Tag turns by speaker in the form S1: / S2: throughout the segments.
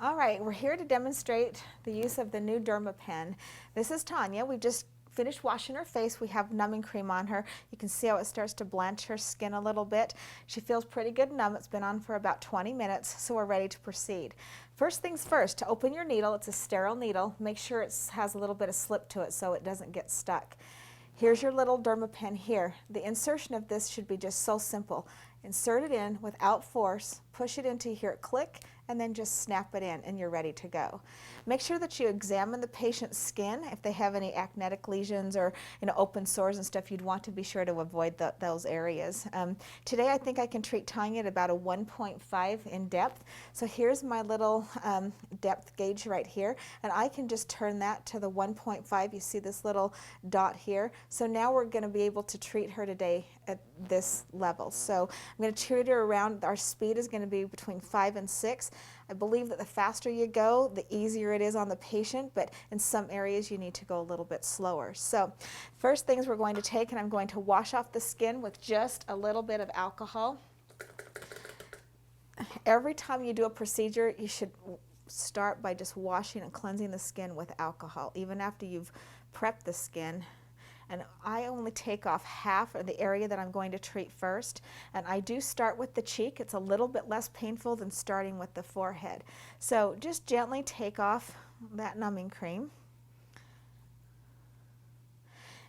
S1: All right, we're here to demonstrate the use of the new Dermapen. This is Tanya. We've just finished washing her face. We have numbing cream on her. You can see how it starts to blanch her skin a little bit. She feels pretty good numb. It's been on for about 20 minutes, so we're ready to proceed. First things first, to open your needle, it's a sterile needle. Make sure it has a little bit of slip to it so it doesn't get stuck. Here's your little Dermapen here. The insertion of this should be just so simple. Insert it in without force, push it into here, click, and then just snap it in and you're ready to go. Make sure that you examine the patient's skin. If they have any actinic lesions or open sores and stuff, you'd want to be sure to avoid those areas. Today I think I can treat Tanya at about a 1.5 in depth. So here's my little depth gauge right here, and I can just turn that to the 1.5. You see this little dot here. So now we're going to be able to treat her today at this level. So I'm going to treat her around, our speed is going to be between 5 and 6. I believe that the faster you go, the easier it is on the patient, but in some areas you need to go a little bit slower. So first things we're going to take, and I'm going to wash off the skin with just a little bit of alcohol. Every time you do a procedure, you should start by just washing and cleansing the skin with alcohol, even after you've prepped the skin. And I only take off half of the area that I'm going to treat first. And I do start with the cheek. It's a little bit less painful than starting with the forehead. So just gently take off that numbing cream.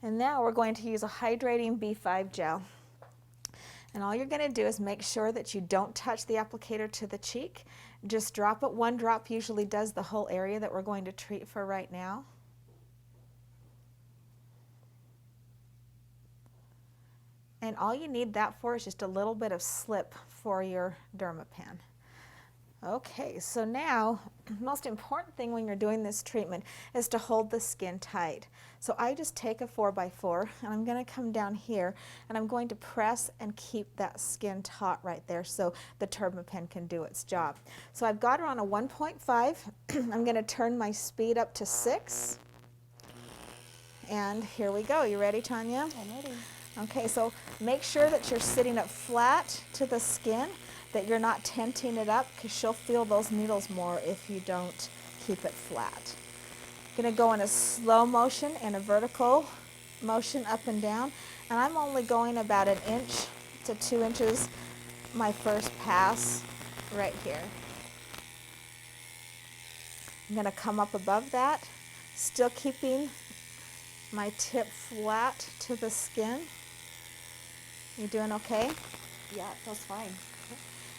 S1: And now we're going to use a hydrating B5 gel. And all you're going to do is make sure that you don't touch the applicator to the cheek. Just drop it. One drop usually does the whole area that we're going to treat for right now. And all you need that for is just a little bit of slip for your Dermapen. Okay, so now the most important thing when you're doing this treatment is to hold the skin tight. So I just take a 4x4 and I'm going to come down here and I'm going to press and keep that skin taut right there so the Dermapen can do its job. So I've got her on a 1.5. I'm going to turn my speed up to 6. And here we go. You ready, Tanya?
S2: I'm ready.
S1: Okay, so make sure that you're sitting up flat to the skin, that you're not tenting it up, because she'll feel those needles more if you don't keep it flat. I'm going to go in a slow motion and a vertical motion up and down, and I'm only going about 1 inch to 2 inches my first pass right here. I'm going to come up above that, still keeping my tip flat to the skin. You doing okay?
S2: Yeah, it feels fine.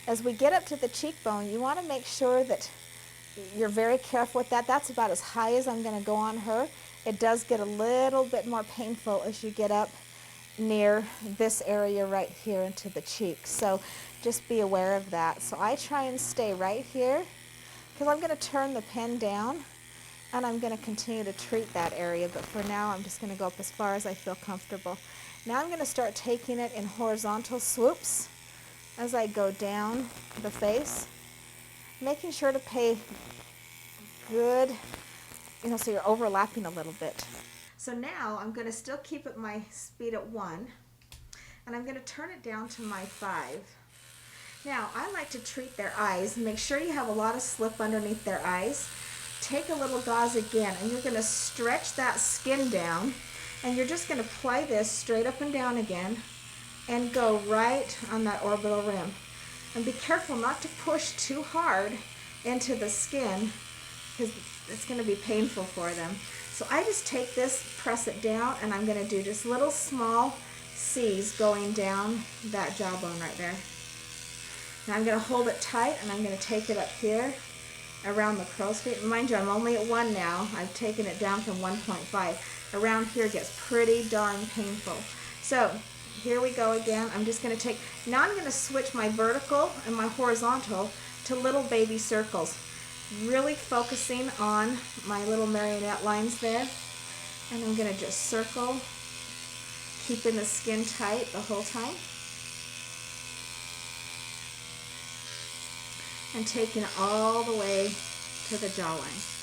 S1: As we get up to the cheekbone, you want to make sure that you're very careful with that. That's about as high as I'm going to go on her. It does get a little bit more painful as you get up near this area right here into the cheek. So just be aware of that. So I try and stay right here because I'm going to turn the pen down and I'm going to continue to treat that area. But for now, I'm just going to go up as far as I feel comfortable. Now I'm going to start taking it in horizontal swoops as I go down the face, making sure to pay good, so you're overlapping a little bit. So now I'm going to still keep it my speed at 1, and I'm going to turn it down to my 5. Now I like to treat their eyes. Make sure you have a lot of slip underneath their eyes. Take a little gauze again, and you're going to stretch that skin down. And you're just going to apply this straight up and down again and go right on that orbital rim. And be careful not to push too hard into the skin because it's going to be painful for them. So I just take this, press it down, and I'm going to do just little small C's going down that jawbone right there. And I'm going to hold it tight, and I'm going to take it up here around the crow's feet. Mind you, I'm only at 1 now. I've taken it down from 1.5. Around here gets pretty darn painful. So here we go again. I'm just going to take, now I'm going to switch my vertical and my horizontal to little baby circles, really focusing on my little marionette lines there. And I'm going to just circle, keeping the skin tight the whole time. And taking it all the way to the jawline.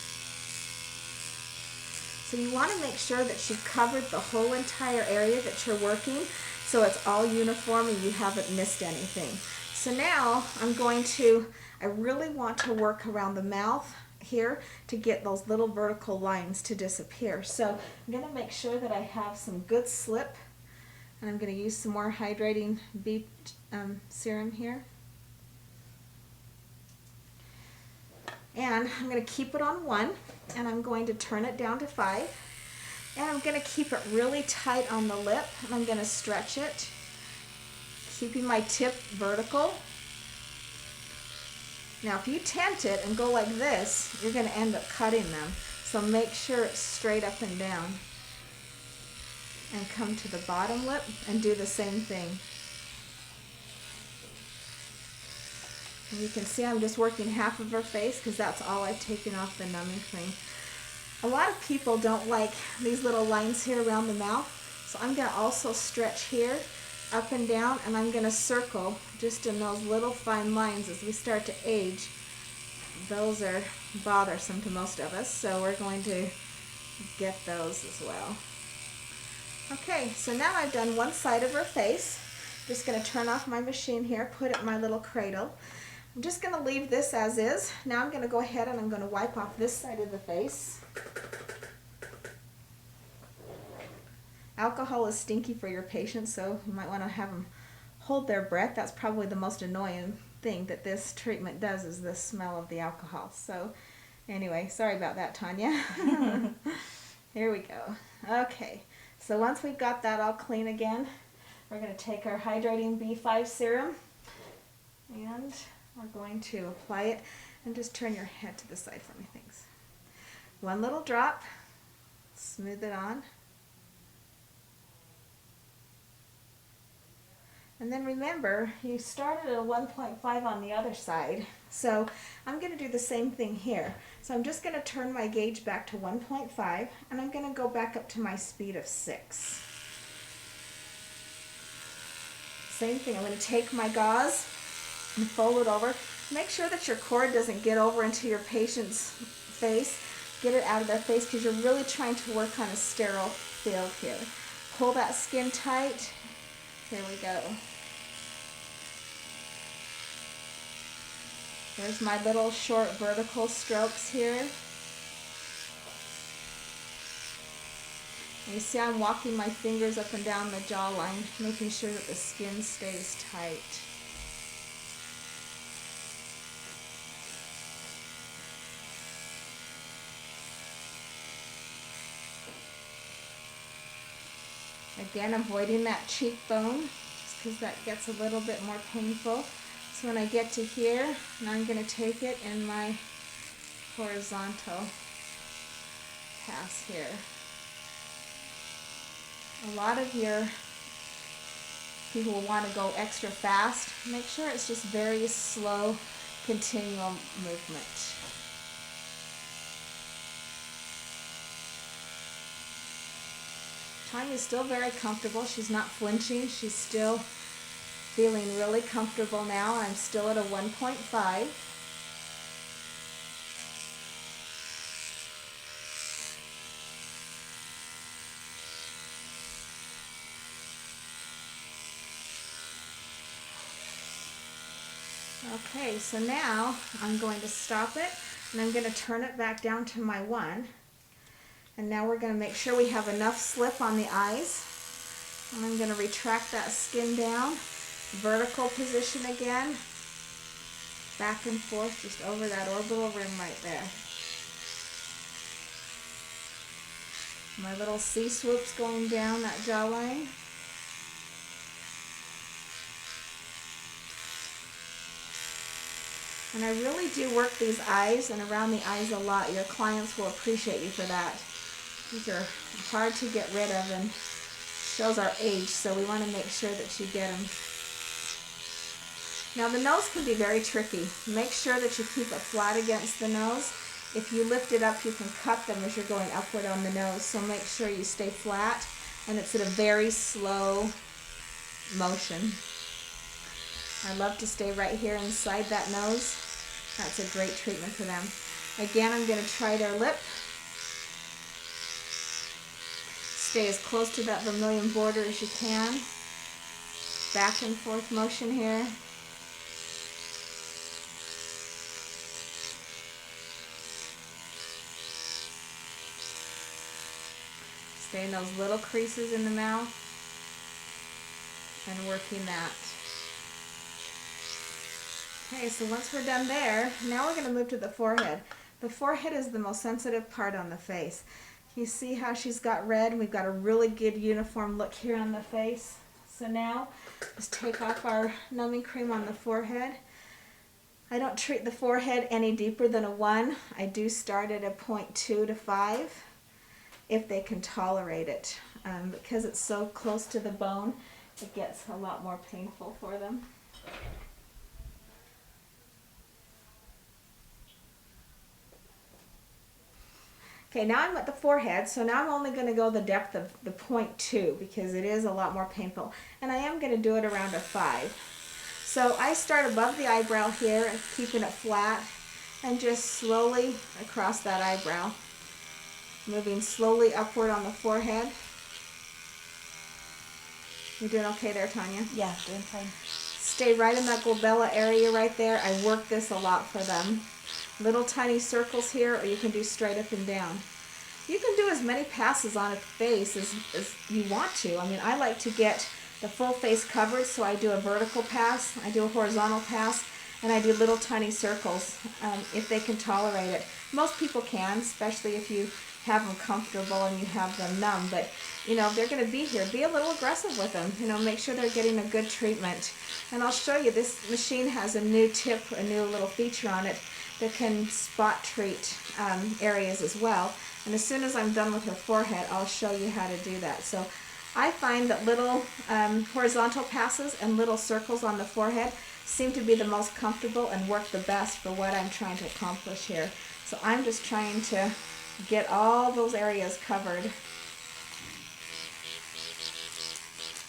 S1: So you want to make sure that you've covered the whole entire area that you're working so it's all uniform and you haven't missed anything. So now I I really want to work around the mouth here to get those little vertical lines to disappear. So I'm going to make sure that I have some good slip, and I'm going to use some more hydrating bee serum here. And I'm going to keep it on 1, and I'm going to turn it down to 5. And I'm going to keep it really tight on the lip, and I'm going to stretch it, keeping my tip vertical. Now if you tent it and go like this, you're going to end up cutting them. So make sure it's straight up and down. And come to the bottom lip and do the same thing. And you can see I'm just working half of her face because that's all I've taken off the numbing cream. A lot of people don't like these little lines here around the mouth, so I'm going to also stretch here up and down, and I'm going to circle just in those little fine lines. As we start to age, those are bothersome to most of us, so we're going to get those as well. Okay, so now I've done one side of her face. Just going to turn off my machine here, put it in my little cradle. I'm just going to leave this as is. Now I'm going to go ahead and I'm going to wipe off this side of the face. Alcohol is stinky for your patients, so you might want to have them hold their breath. That's probably the most annoying thing that this treatment does, is the smell of the alcohol. So anyway, sorry about that, Tanya. Here we go. Okay, so once we've got that all clean again, we're going to take our hydrating B5 serum and we're going to apply it. And just turn your head to the side for me, thanks. One little drop, smooth it on. And then remember, you started at a 1.5 on the other side. So I'm going to do the same thing here. So I'm just going to turn my gauge back to 1.5, and I'm going to go back up to my speed of 6. Same thing, I'm going to take my gauze and fold it over. Make sure that your cord doesn't get over into your patient's face. Get it out of their face because you're really trying to work on a sterile field here. Pull that skin tight. Here we go. There's my little short vertical strokes here. And you see I'm walking my fingers up and down the jawline, making sure that the skin stays tight. Again, avoiding that cheekbone, just because that gets a little bit more painful. So when I get to here, now I'm going to take it in my horizontal pass here. A lot of your people will want to go extra fast. Make sure it's just very slow, continual movement. Tanya's still very comfortable. She's not flinching. She's still feeling really comfortable now. I'm still at a 1.5. Okay, so now I'm going to stop it, and I'm going to turn it back down to my 1. And now we're going to make sure we have enough slip on the eyes. And I'm going to retract that skin down. Vertical position again. Back and forth just over that orbital rim right there. My little C-swoops going down that jawline. And I really do work these eyes and around the eyes a lot. Your clients will appreciate you for that. These are hard to get rid of and shows our age, so we want to make sure that you get them. Now the nose can be very tricky. Make sure that you keep it flat against the nose. If you lift it up, you can cut them as you're going upward on the nose, so make sure you stay flat and it's at a very slow motion. I love to stay right here inside that nose. That's a great treatment for them. Again, I'm going to try their lip. Stay as close to that vermilion border as you can. Back and forth motion here. Getting those little creases in the mouth and working that. Okay, so once we're done there, now we're going to move to the forehead. The forehead is the most sensitive part on the face. You see how she's got red? We've got a really good uniform look here on the face. So now, let's take off our numbing cream on the forehead. I don't treat the forehead any deeper than a 1. I do start at a 0.2 to 5 if they can tolerate it. Because it's so close to the bone, it gets a lot more painful for them. Okay, now I'm at the forehead, so now I'm only going to go the depth of the 0.2 because it is a lot more painful. And I am going to do it around a 5. So I start above the eyebrow here, keeping it flat, and just slowly across that eyebrow. Moving slowly upward on the forehead. You doing okay there, Tanya?
S2: Yeah, doing fine.
S1: Stay right in that glabella area right there. I work this a lot for them. Little tiny circles here, or you can do straight up and down. You can do as many passes on a face as you want to. I mean, I like to get the full face covered, so I do a vertical pass, I do a horizontal pass, and I do little tiny circles if they can tolerate it. Most people can, especially if you have them comfortable and you have them numb, but you know, if they're going to be here, be a little aggressive with them. You know, make sure they're getting a good treatment. And I'll show you, this machine has a new tip, a new little feature on it that can spot treat areas as well. And as soon as I'm done with her forehead, I'll show you how to do that. So I find that little horizontal passes and little circles on the forehead seem to be the most comfortable and work the best for what I'm trying to accomplish here. So I'm just trying to get all those areas covered.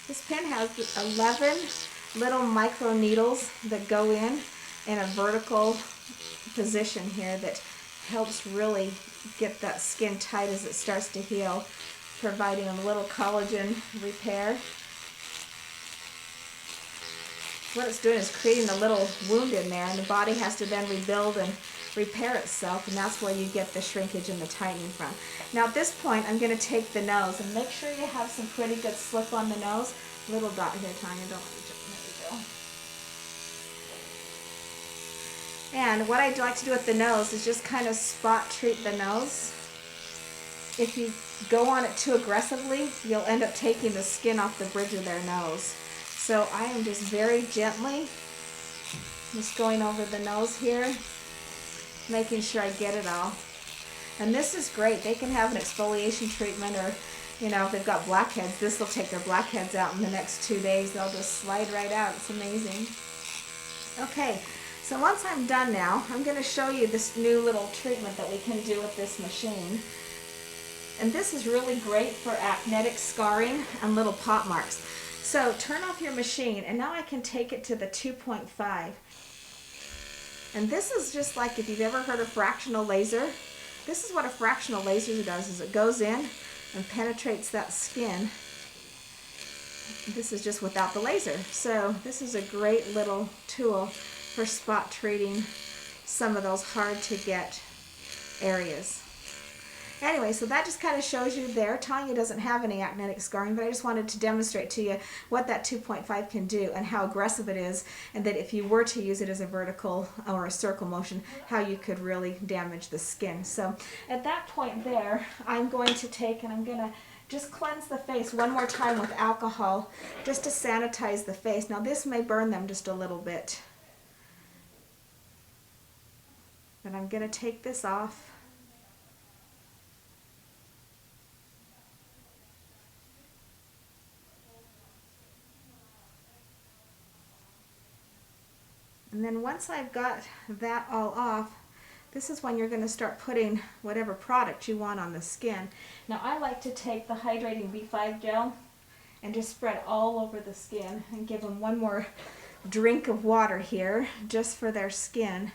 S1: This pen has 11 little micro needles that go in a vertical position here that helps really get that skin tight as it starts to heal, providing a little collagen repair. What it's doing is creating a little wound in there, and the body has to then rebuild and repair itself, and that's where you get the shrinkage and the tightening from. Now at this point, I'm going to take the nose, and make sure you have some pretty good slip on the nose. Little dot here, Tanya, don't reach up. There we go. And what I like to do with the nose is just kind of spot treat the nose. If you go on it too aggressively, you'll end up taking the skin off the bridge of their nose. So I am just very gently just going over the nose here, making sure I get it all. And this is great. They can have an exfoliation treatment, or you know, if they've got blackheads, this will take their blackheads out in the next 2 days. They'll just slide right out. It's amazing. Okay, so once I'm done now, I'm going to show you this new little treatment that we can do with this machine. And this is really great for actinic scarring and little pop marks. So turn off your machine, and now I can take it to the 2.5. And this is just like, if you've ever heard of fractional laser, this is what a fractional laser does, is it goes in and penetrates that skin. This is just without the laser. So this is a great little tool for spot treating some of those hard to get areas. Anyway, so that just kind of shows you there. Tanya doesn't have any actinic scarring, but I just wanted to demonstrate to you what that 2.5 can do and how aggressive it is, and that if you were to use it as a vertical or a circle motion, how you could really damage the skin. So at that point there, I'm going to take and I'm going to just cleanse the face one more time with alcohol just to sanitize the face. Now this may burn them just a little bit, but I'm going to take this off. And then once I've got that all off, this is when you're going to start putting whatever product you want on the skin. Now I like to take the hydrating B5 gel and just spread all over the skin and give them one more drink of water here just for their skin,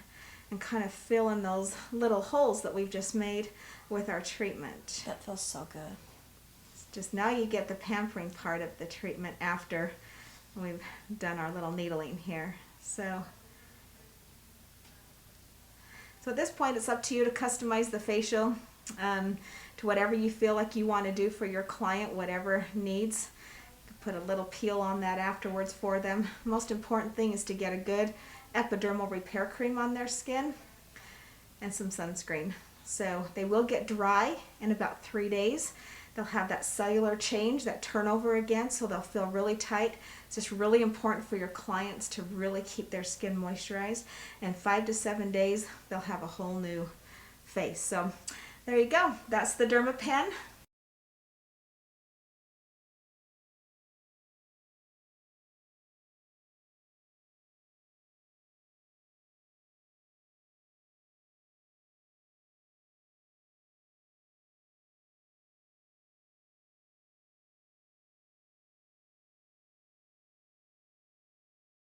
S1: and kind of fill in those little holes that we've just made with our treatment.
S2: That feels so good.
S1: Just now you get the pampering part of the treatment after we've done our little needling here. So at this point, it's up to you to customize the facial. to whatever you feel like you want to do for your client, whatever needs. Put a little peel on that afterwards for them. Most important thing is to get a good epidermal repair cream on their skin and some sunscreen. So they will get dry in about 3 days. They'll have that cellular change, that turnover again, so they'll feel really tight. It's just really important for your clients to really keep their skin moisturized. In 5 to 7 days, they'll have a whole new face. So there you go. That's the Dermapen